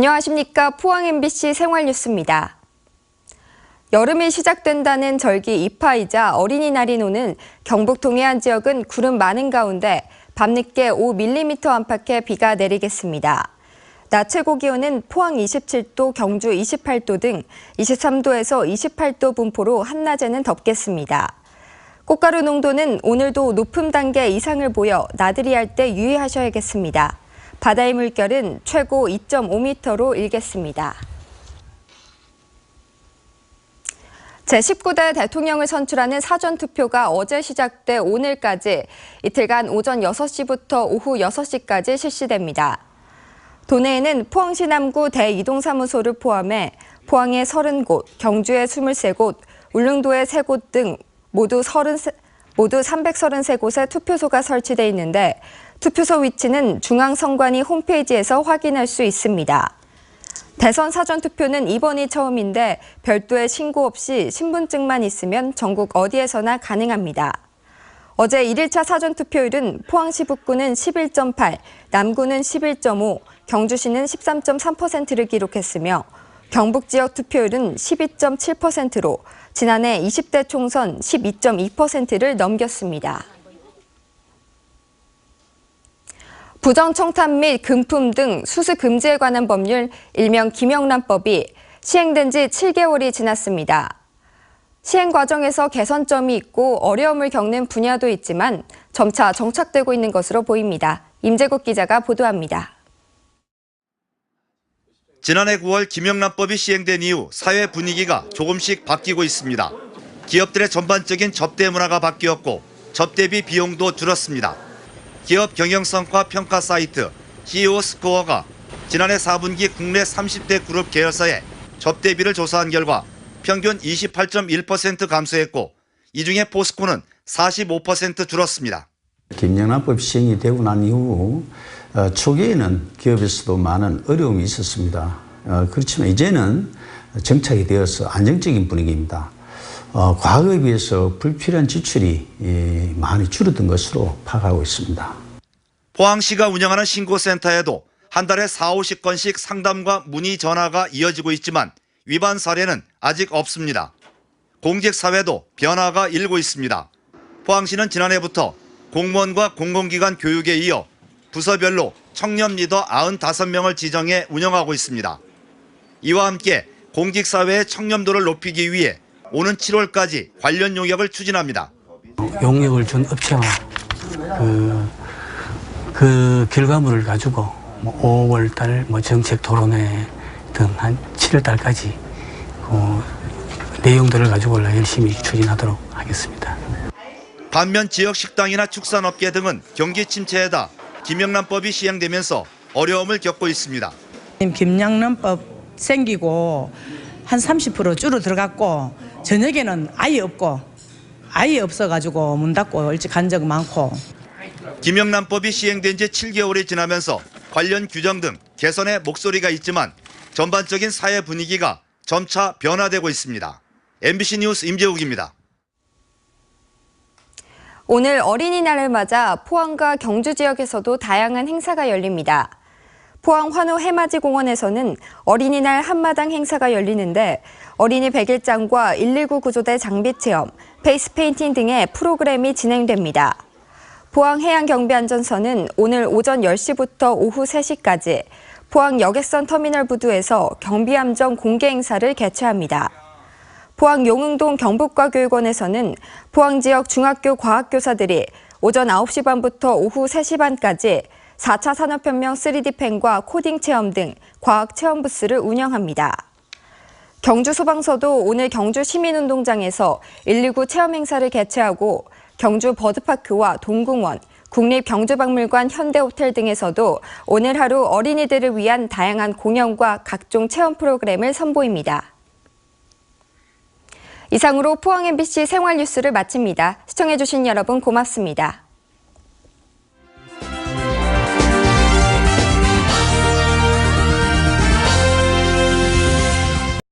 안녕하십니까. 포항 MBC 생활뉴스입니다. 여름이 시작된다는 절기 입하이자 어린이날인 오는 경북 동해안 지역은 구름 많은 가운데 밤늦게 5mm 안팎의 비가 내리겠습니다. 낮 최고 기온은 포항 27도, 경주 28도 등 23도에서 28도 분포로 한낮에는 덥겠습니다. 꽃가루 농도는 오늘도 높음 단계 이상을 보여 나들이 할 때 유의하셔야겠습니다. 바다의 물결은 최고 2.5m로 일겠습니다. 제19대 대통령을 선출하는 사전투표가 어제 시작돼 오늘까지 이틀간 오전 6시부터 오후 6시까지 실시됩니다. 도내에는 포항시 남구 대이동사무소를 포함해 포항의 30곳, 경주의 23곳, 울릉도의 3곳 등 모두 333곳의 투표소가 설치돼 있는데 투표소 위치는 중앙선관위 홈페이지에서 확인할 수 있습니다. 대선 사전투표는 이번이 처음인데 별도의 신고 없이 신분증만 있으면 전국 어디에서나 가능합니다. 어제 1일차 사전투표율은 포항시 북구는 11.8, 남구는 11.5, 경주시는 13.3%를 기록했으며 경북 지역 투표율은 12.7%로 지난해 20대 총선 12.2%를 넘겼습니다. 부정청탁 및 금품 등 수수 금지에 관한 법률 일명 김영란법이 시행된 지 7개월이 지났습니다. 시행 과정에서 개선점이 있고 어려움을 겪는 분야도 있지만 점차 정착되고 있는 것으로 보입니다. 임재국 기자가 보도합니다. 지난해 9월 김영란법이 시행된 이후 사회 분위기가 조금씩 바뀌고 있습니다. 기업들의 전반적인 접대 문화가 바뀌었고 접대비 비용도 줄었습니다. 기업 경영성과 평가 사이트 CEO스코어가 지난해 4분기 국내 30대 그룹 계열사의 접대비를 조사한 결과 평균 28.1% 감소했고 이 중에 포스코는 45% 줄었습니다. 김영란법 시행이 되고 난 이후 초기에는 기업에서도 많은 어려움이 있었습니다. 그렇지만 이제는 정착이 되어서 안정적인 분위기입니다. 과거에 비해서 불필요한 지출이 많이 줄어든 것으로 파악하고 있습니다. 포항시가 운영하는 신고센터에도 한 달에 40~50건씩 상담과 문의 전화가 이어지고 있지만 위반 사례는 아직 없습니다. 공직사회도 변화가 일고 있습니다. 포항시는 지난해부터 공무원과 공공기관 교육에 이어 부서별로 청년 리더 95명을 지정해 운영하고 있습니다. 이와 함께 공직사회의 청렴도를 높이기 위해 오는 7월까지 관련 용역을 추진합니다. 용역을 준 업체와 그 결과물을 가지고 5월 달 정책 토론회 등 한 7월 달까지 내용들을 가지고 열심히 추진하도록 하겠습니다. 반면 지역 식당이나 축산업계 등은 경기 침체에다 김영란법이 시행되면서 어려움을 겪고 있습니다. 김영란법 생기고 한 30% 줄어들어갔고 저녁에는 아예 없어가지고 문 닫고 일찍 간 적 많고. 김영란법이 시행된 지 7개월이 지나면서 관련 규정 등 개선의 목소리가 있지만 전반적인 사회 분위기가 점차 변화되고 있습니다. MBC 뉴스 임재욱입니다. 오늘 어린이날을 맞아 포항과 경주 지역에서도 다양한 행사가 열립니다. 포항 환호 해맞이 공원에서는 어린이날 한마당 행사가 열리는데 어린이 101장과 119 구조대 장비 체험, 페이스 페인팅 등의 프로그램이 진행됩니다. 포항 해양경비안전선은 오늘 오전 10시부터 오후 3시까지 포항 여객선 터미널 부두에서 경비함정 공개 행사를 개최합니다. 포항 용흥동 경북과교육원에서는 포항 지역 중학교 과학교사들이 오전 9시 반부터 오후 3시 반까지 4차 산업혁명 3D펜과 코딩 체험 등 과학 체험 부스를 운영합니다. 경주소방서도 오늘 경주 시민운동장에서 119 체험 행사를 개최하고 경주 버드파크와 동궁원, 국립경주박물관 현대호텔 등에서도 오늘 하루 어린이들을 위한 다양한 공연과 각종 체험 프로그램을 선보입니다. 이상으로 포항 MBC 생활뉴스를 마칩니다. 시청해주신 여러분 고맙습니다.